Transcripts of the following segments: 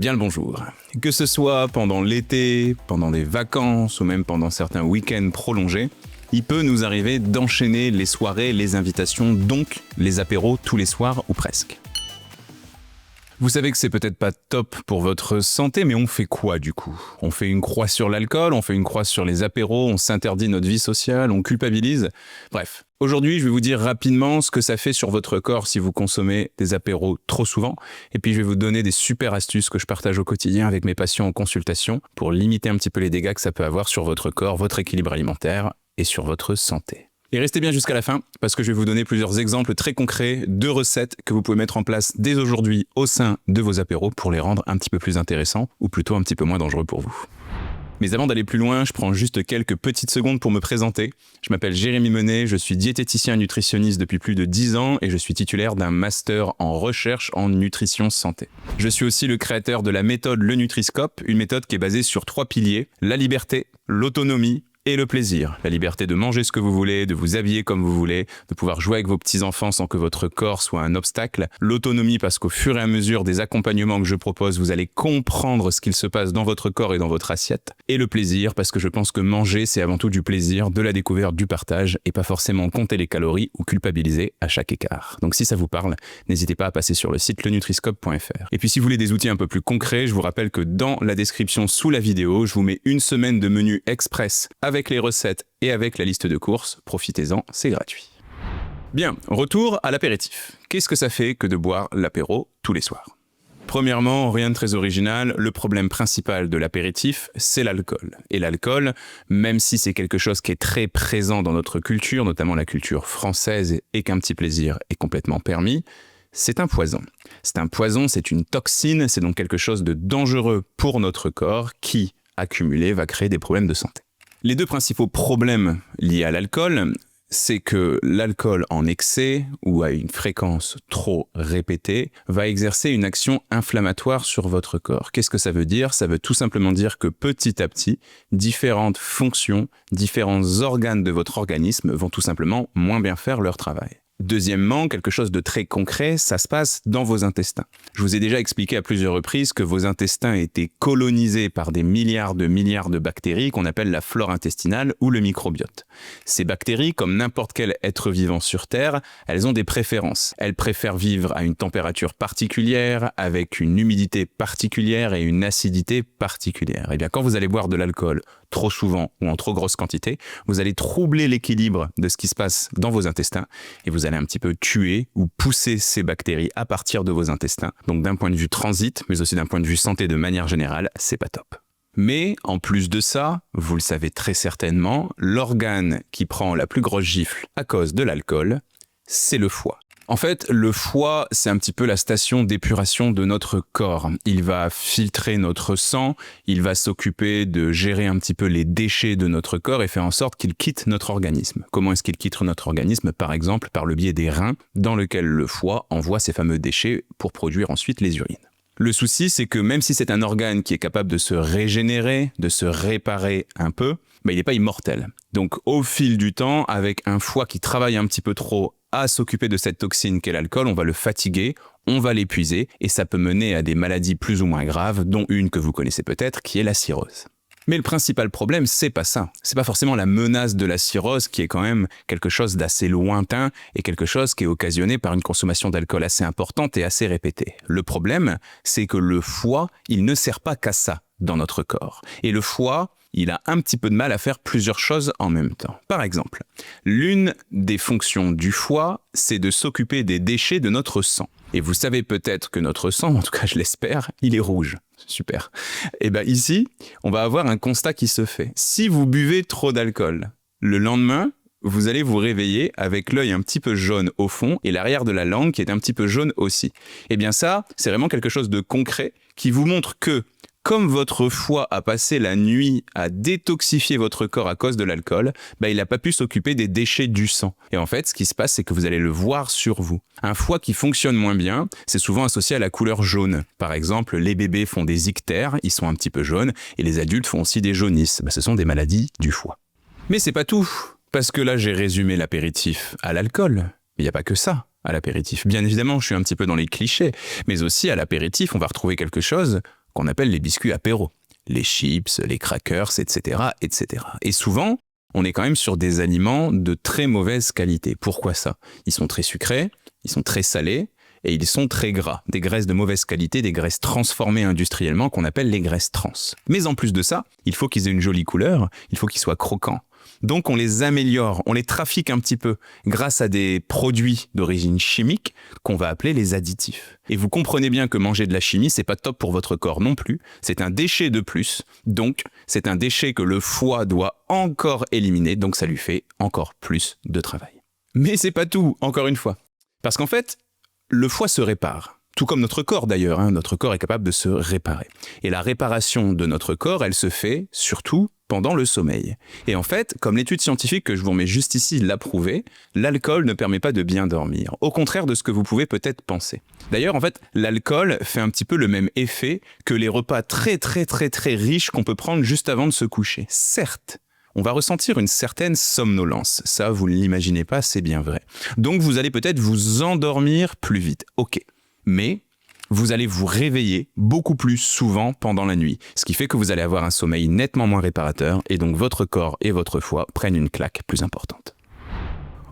Bien le bonjour. Que ce soit pendant l'été, pendant des vacances ou même pendant certains week-ends prolongés, il peut nous arriver d'enchaîner les soirées, les invitations, donc les apéros tous les soirs ou presque. Vous savez que c'est peut-être pas top pour votre santé, mais on fait quoi du coup? On fait une croix sur l'alcool, on fait une croix sur les apéros, on s'interdit notre vie sociale, on culpabilise. Bref, aujourd'hui je vais vous dire rapidement ce que ça fait sur votre corps si vous consommez des apéros trop souvent, et puis je vais vous donner des super astuces que je partage au quotidien avec mes patients en consultation pour limiter un petit peu les dégâts que ça peut avoir sur votre corps, votre équilibre alimentaire et sur votre santé. Et restez bien jusqu'à la fin, parce que je vais vous donner plusieurs exemples très concrets de recettes que vous pouvez mettre en place dès aujourd'hui au sein de vos apéros pour les rendre un petit peu plus intéressants, ou plutôt un petit peu moins dangereux pour vous. Mais avant d'aller plus loin, je prends juste quelques petites secondes pour me présenter. Je m'appelle Jérémy Menet, je suis diététicien nutritionniste depuis plus de 10 ans et je suis titulaire d'un master en recherche en nutrition santé. Je suis aussi le créateur de la méthode Le Nutriscope, une méthode qui est basée sur 3 piliers, la liberté, l'autonomie et le plaisir. La liberté de manger ce que vous voulez, de vous habiller comme vous voulez, de pouvoir jouer avec vos petits-enfants sans que votre corps soit un obstacle. L'autonomie parce qu'au fur et à mesure des accompagnements que je propose, vous allez comprendre ce qu'il se passe dans votre corps et dans votre assiette. Et le plaisir parce que je pense que manger, c'est avant tout du plaisir, de la découverte, du partage et pas forcément compter les calories ou culpabiliser à chaque écart. Donc si ça vous parle, n'hésitez pas à passer sur le site lenutriscope.fr. Et puis si vous voulez des outils un peu plus concrets, je vous rappelle que dans la description sous la vidéo, je vous mets une semaine de menu express avec les recettes et avec la liste de courses. Profitez-en, c'est gratuit. Bien, retour à l'apéritif. Qu'est-ce que ça fait que de boire l'apéro tous les soirs? Premièrement, rien de très original, le problème principal de l'apéritif, c'est l'alcool. Et l'alcool, même si c'est quelque chose qui est très présent dans notre culture, notamment la culture française, et qu'un petit plaisir est complètement permis, c'est un poison. C'est un poison, c'est une toxine, c'est donc quelque chose de dangereux pour notre corps qui, accumulé, va créer des problèmes de santé. Les deux principaux problèmes liés à l'alcool, c'est que l'alcool en excès ou à une fréquence trop répétée va exercer une action inflammatoire sur votre corps. Qu'est-ce que ça veut dire? Ça veut tout simplement dire que petit à petit, différentes fonctions, différents organes de votre organisme vont tout simplement moins bien faire leur travail. Deuxièmement, quelque chose de très concret, ça se passe dans vos intestins. Je vous ai déjà expliqué à plusieurs reprises que vos intestins étaient colonisés par des milliards de bactéries qu'on appelle la flore intestinale ou le microbiote. Ces bactéries, comme n'importe quel être vivant sur Terre, elles ont des préférences. Elles préfèrent vivre à une température particulière, avec une humidité particulière et une acidité particulière. Et bien, quand vous allez boire de l'alcool trop souvent ou en trop grosse quantité, vous allez troubler l'équilibre de ce qui se passe dans vos intestins et vous allez un petit peu tuer ou pousser ces bactéries à partir de vos intestins. Donc d'un point de vue transit, mais aussi d'un point de vue santé de manière générale, c'est pas top. Mais en plus de ça, vous le savez très certainement, l'organe qui prend la plus grosse gifle à cause de l'alcool, c'est le foie. En fait, le foie, c'est un petit peu la station d'épuration de notre corps. Il va filtrer notre sang, il va s'occuper de gérer un petit peu les déchets de notre corps et faire en sorte qu'il quitte notre organisme. Comment est-ce qu'il quitte notre organisme? Par exemple, par le biais des reins, dans lequel le foie envoie ces fameux déchets pour produire ensuite les urines. Le souci, c'est que même si c'est un organe qui est capable de se régénérer, de se réparer un peu, il n'est pas immortel. Donc au fil du temps, avec un foie qui travaille un petit peu trop à s'occuper de cette toxine qu'est l'alcool, on va le fatiguer, on va l'épuiser et ça peut mener à des maladies plus ou moins graves, dont une que vous connaissez peut-être, qui est la cirrhose. Mais le principal problème, c'est pas ça. C'est pas forcément la menace de la cirrhose qui est quand même quelque chose d'assez lointain et quelque chose qui est occasionné par une consommation d'alcool assez importante et assez répétée. Le problème, c'est que le foie, il ne sert pas qu'à ça dans notre corps. Et le foie, il a un petit peu de mal à faire plusieurs choses en même temps. Par exemple, l'une des fonctions du foie, c'est de s'occuper des déchets de notre sang. Et vous savez peut-être que notre sang, en tout cas je l'espère, il est rouge. Super. Et bien ici, on va avoir un constat qui se fait. Si vous buvez trop d'alcool, le lendemain, vous allez vous réveiller avec l'œil un petit peu jaune au fond et l'arrière de la langue qui est un petit peu jaune aussi. Et bien ça, c'est vraiment quelque chose de concret qui vous montre que comme votre foie a passé la nuit à détoxifier votre corps à cause de l'alcool, il n'a pas pu s'occuper des déchets du sang. Et en fait, ce qui se passe, c'est que vous allez le voir sur vous. Un foie qui fonctionne moins bien, c'est souvent associé à la couleur jaune. Par exemple, les bébés font des ictères, ils sont un petit peu jaunes, et les adultes font aussi des jaunisses. Ce sont des maladies du foie. Mais c'est pas tout, parce que là, j'ai résumé l'apéritif à l'alcool. Mais il n'y a pas que ça à l'apéritif. Bien évidemment, je suis un petit peu dans les clichés, mais aussi à l'apéritif, on va retrouver quelque chose qu'on appelle les biscuits apéro. Les chips, les crackers, etc., etc. Et souvent, on est quand même sur des aliments de très mauvaise qualité. Pourquoi ça? Ils sont très sucrés, ils sont très salés, et ils sont très gras. Des graisses de mauvaise qualité, des graisses transformées industriellement qu'on appelle les graisses trans. Mais en plus de ça, il faut qu'ils aient une jolie couleur, il faut qu'ils soient croquants. Donc on les améliore, on les trafique un petit peu grâce à des produits d'origine chimique qu'on va appeler les additifs. Et vous comprenez bien que manger de la chimie, c'est pas top pour votre corps non plus. C'est un déchet de plus, donc c'est un déchet que le foie doit encore éliminer, donc ça lui fait encore plus de travail. Mais c'est pas tout, encore une fois. Parce qu'en fait, le foie se répare. Tout comme notre corps d'ailleurs, notre corps est capable de se réparer. Et la réparation de notre corps, elle se fait surtout pendant le sommeil. Et en fait, comme l'étude scientifique que je vous remets juste ici l'a prouvé, l'alcool ne permet pas de bien dormir, au contraire de ce que vous pouvez peut-être penser. D'ailleurs, en fait, l'alcool fait un petit peu le même effet que les repas très riches qu'on peut prendre juste avant de se coucher. Certes, on va ressentir une certaine somnolence. Ça, vous ne l'imaginez pas, c'est bien vrai. Donc, vous allez peut-être vous endormir plus vite. Ok. Mais vous allez vous réveiller beaucoup plus souvent pendant la nuit. Ce qui fait que vous allez avoir un sommeil nettement moins réparateur et donc votre corps et votre foie prennent une claque plus importante.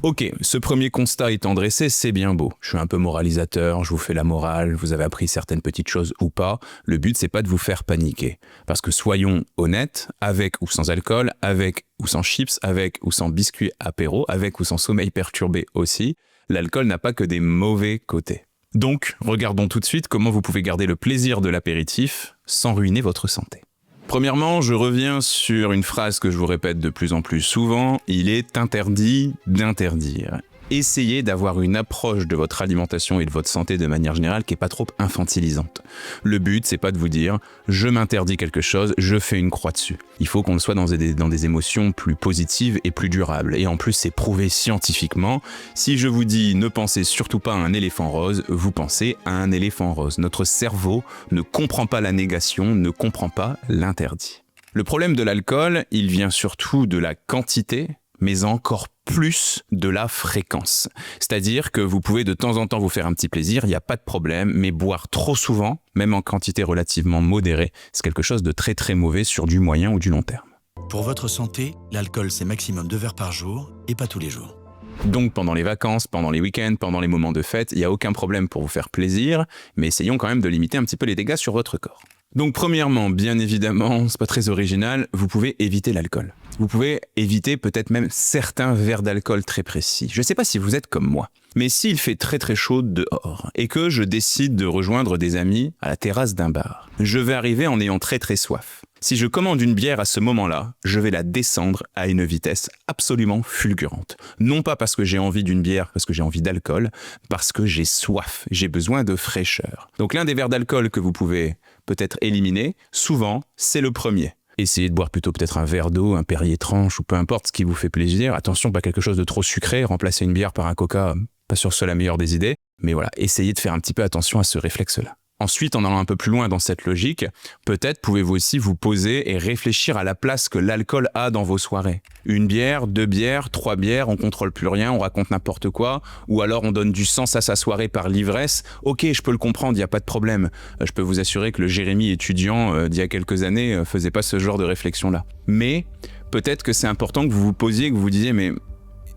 Ok, ce premier constat étant dressé, c'est bien beau. Je suis un peu moralisateur, je vous fais la morale, vous avez appris certaines petites choses ou pas. Le but, c'est pas de vous faire paniquer. Parce que soyons honnêtes, avec ou sans alcool, avec ou sans chips, avec ou sans biscuits apéro, avec ou sans sommeil perturbé aussi, l'alcool n'a pas que des mauvais côtés. Donc, regardons tout de suite comment vous pouvez garder le plaisir de l'apéritif sans ruiner votre santé. Premièrement, je reviens sur une phrase que je vous répète de plus en plus souvent, il est interdit d'interdire. Essayez d'avoir une approche de votre alimentation et de votre santé de manière générale qui n'est pas trop infantilisante. Le but, c'est pas de vous dire « je m'interdis quelque chose, je fais une croix dessus ». Il faut qu'on le soit dans des émotions plus positives et plus durables. Et en plus, c'est prouvé scientifiquement. Si je vous dis « ne pensez surtout pas à un éléphant rose », vous pensez à un éléphant rose. Notre cerveau ne comprend pas la négation, ne comprend pas l'interdit. Le problème de l'alcool, il vient surtout de la quantité, mais encore plus de la fréquence. C'est-à-dire que vous pouvez de temps en temps vous faire un petit plaisir, il n'y a pas de problème, mais boire trop souvent, même en quantité relativement modérée, c'est quelque chose de très mauvais sur du moyen ou du long terme. Pour votre santé, l'alcool c'est maximum 2 verres par jour et pas tous les jours. Donc pendant les vacances, pendant les week-ends, pendant les moments de fête, il n'y a aucun problème pour vous faire plaisir, mais essayons quand même de limiter un petit peu les dégâts sur votre corps. Donc premièrement, bien évidemment, c'est pas très original, vous pouvez éviter l'alcool. Vous pouvez éviter peut-être même certains verres d'alcool très précis. Je ne sais pas si vous êtes comme moi, mais s'il fait très chaud dehors et que je décide de rejoindre des amis à la terrasse d'un bar, je vais arriver en ayant très soif. Si je commande une bière à ce moment-là, je vais la descendre à une vitesse absolument fulgurante. Non pas parce que j'ai envie d'une bière, parce que j'ai envie d'alcool, parce que j'ai soif, j'ai besoin de fraîcheur. Donc l'un des verres d'alcool que vous pouvez peut-être éliminer, souvent, c'est le premier. Essayez de boire plutôt peut-être un verre d'eau, un Perrier tranche ou peu importe ce qui vous fait plaisir. Attention, pas quelque chose de trop sucré, remplacer une bière par un coca, pas sûr que ce soit la meilleure des idées. Mais voilà, essayez de faire un petit peu attention à ce réflexe-là. Ensuite, en allant un peu plus loin dans cette logique, peut-être pouvez-vous aussi vous poser et réfléchir à la place que l'alcool a dans vos soirées. Une bière, 2 bières, 3 bières, on contrôle plus rien, on raconte n'importe quoi, ou alors on donne du sens à sa soirée par l'ivresse. Ok, je peux le comprendre, il n'y a pas de problème. Je peux vous assurer que le Jérémy étudiant d'il y a quelques années faisait pas ce genre de réflexion-là. Mais peut-être que c'est important que vous vous posiez, que vous vous disiez, mais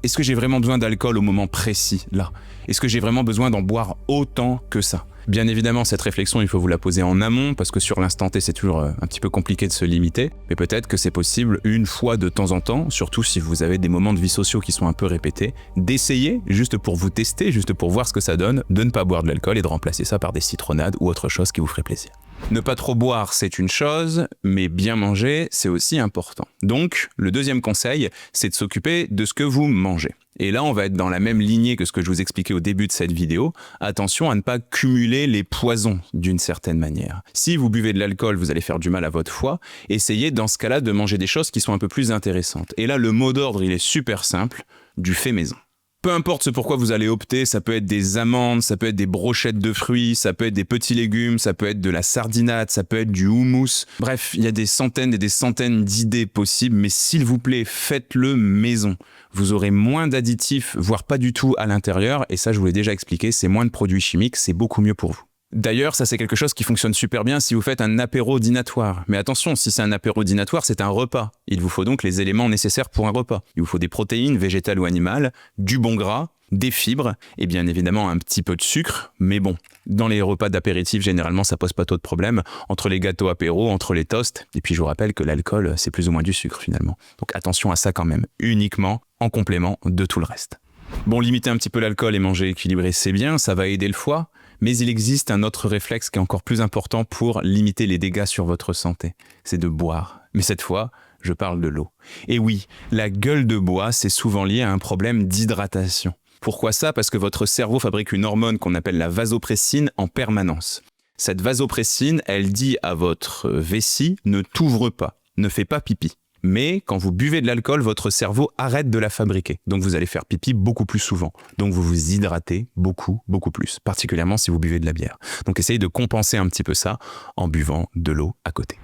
est-ce que j'ai vraiment besoin d'alcool au moment précis, là? Est-ce que j'ai vraiment besoin d'en boire autant que ça? Bien évidemment, cette réflexion, il faut vous la poser en amont, parce que sur l'instant T, c'est toujours un petit peu compliqué de se limiter, mais peut-être que c'est possible une fois de temps en temps, surtout si vous avez des moments de vie sociaux qui sont un peu répétés, d'essayer, juste pour vous tester, juste pour voir ce que ça donne, de ne pas boire de l'alcool et de remplacer ça par des citronnades ou autre chose qui vous ferait plaisir. Ne pas trop boire, c'est une chose, mais bien manger, c'est aussi important. Donc, le deuxième conseil, c'est de s'occuper de ce que vous mangez. Et là, on va être dans la même lignée que ce que je vous expliquais au début de cette vidéo. Attention à ne pas cumuler les poisons d'une certaine manière. Si vous buvez de l'alcool, vous allez faire du mal à votre foie. Essayez dans ce cas-là de manger des choses qui sont un peu plus intéressantes. Et là, le mot d'ordre, il est super simple, du fait maison. Peu importe ce pourquoi vous allez opter, ça peut être des amandes, ça peut être des brochettes de fruits, ça peut être des petits légumes, ça peut être de la sardinade, ça peut être du houmous. Bref, il y a des centaines et des centaines d'idées possibles, mais s'il vous plaît, faites-le maison. Vous aurez moins d'additifs, voire pas du tout à l'intérieur, et ça je vous l'ai déjà expliqué, c'est moins de produits chimiques, c'est beaucoup mieux pour vous. D'ailleurs, ça c'est quelque chose qui fonctionne super bien si vous faites un apéro dînatoire. Mais attention, si c'est un apéro dînatoire, c'est un repas. Il vous faut donc les éléments nécessaires pour un repas. Il vous faut des protéines, végétales ou animales, du bon gras, des fibres et bien évidemment un petit peu de sucre. Mais bon, dans les repas d'apéritif, généralement, ça pose pas trop de problèmes. Entre les gâteaux apéro, entre les toasts. Et puis je vous rappelle que l'alcool, c'est plus ou moins du sucre finalement. Donc attention à ça quand même, uniquement en complément de tout le reste. Bon, limiter un petit peu l'alcool et manger équilibré, c'est bien, ça va aider le foie. Mais il existe un autre réflexe qui est encore plus important pour limiter les dégâts sur votre santé. C'est de boire. Mais cette fois, je parle de l'eau. Et oui, la gueule de bois, c'est souvent lié à un problème d'hydratation. Pourquoi ça? Parce que votre cerveau fabrique une hormone qu'on appelle la vasopressine en permanence. Cette vasopressine, elle dit à votre vessie, ne t'ouvre pas, ne fais pas pipi. Mais quand vous buvez de l'alcool, votre cerveau arrête de la fabriquer. Donc vous allez faire pipi beaucoup plus souvent. Donc vous vous hydratez beaucoup plus, particulièrement si vous buvez de la bière. Donc essayez de compenser un petit peu ça en buvant de l'eau à côté.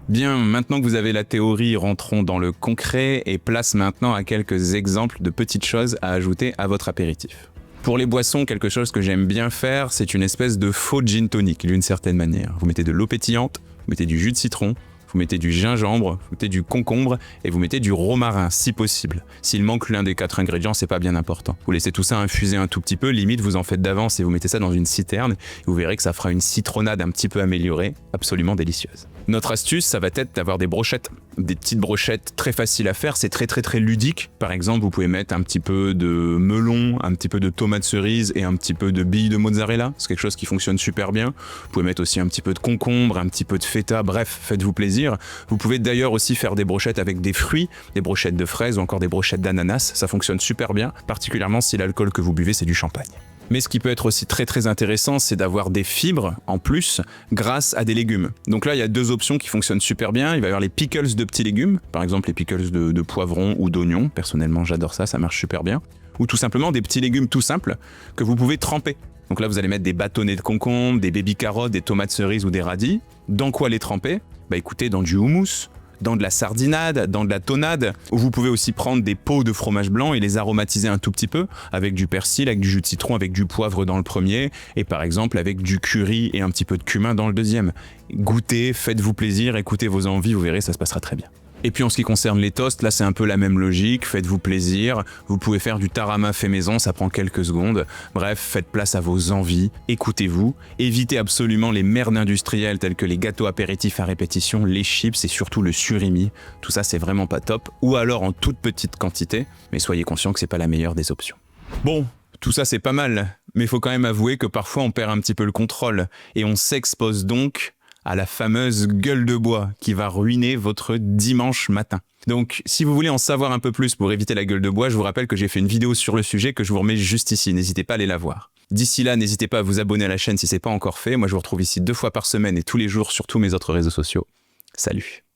Bien, maintenant que vous avez la théorie, rentrons dans le concret et place maintenant à quelques exemples de petites choses à ajouter à votre apéritif. Pour les boissons, quelque chose que j'aime bien faire, c'est une espèce de faux gin tonic d'une certaine manière. Vous mettez de l'eau pétillante, vous mettez du jus de citron, vous mettez du gingembre, vous mettez du concombre et vous mettez du romarin si possible. S'il manque l'un des 4 ingrédients, c'est pas bien important. Vous laissez tout ça infuser un tout petit peu, limite vous en faites d'avance et vous mettez ça dans une citerne et vous verrez que ça fera une citronnade un petit peu améliorée, absolument délicieuse. Notre astuce, ça va être d'avoir des brochettes. Des petites brochettes très faciles à faire, c'est très ludique. Par exemple, vous pouvez mettre un petit peu de melon, un petit peu de tomates cerises et un petit peu de billes de mozzarella. C'est quelque chose qui fonctionne super bien. Vous pouvez mettre aussi un petit peu de concombre, un petit peu de feta, bref, faites-vous plaisir. Vous pouvez d'ailleurs aussi faire des brochettes avec des fruits, des brochettes de fraises ou encore des brochettes d'ananas. Ça fonctionne super bien, particulièrement si l'alcool que vous buvez, c'est du champagne. Mais ce qui peut être aussi très intéressant, c'est d'avoir des fibres en plus grâce à des légumes. Donc là, il y a 2 options qui fonctionnent super bien. Il va y avoir les pickles de petits légumes, par exemple les pickles de poivrons ou d'oignons. Personnellement, j'adore ça, ça marche super bien. Ou tout simplement des petits légumes tout simples que vous pouvez tremper. Donc là, vous allez mettre des bâtonnets de concombre, des baby carottes, des tomates cerises ou des radis. Dans quoi les tremper? Bah écoutez, dans du houmous, dans de la sardinade, dans de la tonade, où vous pouvez aussi prendre des pots de fromage blanc et les aromatiser un tout petit peu, avec du persil, avec du jus de citron, avec du poivre dans le premier, et par exemple avec du curry et un petit peu de cumin dans le deuxième. Goûtez, faites-vous plaisir, écoutez vos envies, vous verrez, ça se passera très bien. Et puis en ce qui concerne les toasts, là c'est un peu la même logique, faites-vous plaisir, vous pouvez faire du tarama fait maison, ça prend quelques secondes, bref, faites place à vos envies, écoutez-vous, évitez absolument les merdes industrielles telles que les gâteaux apéritifs à répétition, les chips et surtout le surimi, tout ça c'est vraiment pas top, ou alors en toute petite quantité, mais soyez conscient que c'est pas la meilleure des options. Bon, tout ça c'est pas mal, mais il faut quand même avouer que parfois on perd un petit peu le contrôle, et on s'expose donc à la fameuse gueule de bois qui va ruiner votre dimanche matin. Donc, si vous voulez en savoir un peu plus pour éviter la gueule de bois, je vous rappelle que j'ai fait une vidéo sur le sujet que je vous remets juste ici, n'hésitez pas à aller la voir. D'ici là, n'hésitez pas à vous abonner à la chaîne si c'est pas encore fait. Moi, je vous retrouve ici 2 fois par semaine et tous les jours sur tous mes autres réseaux sociaux. Salut!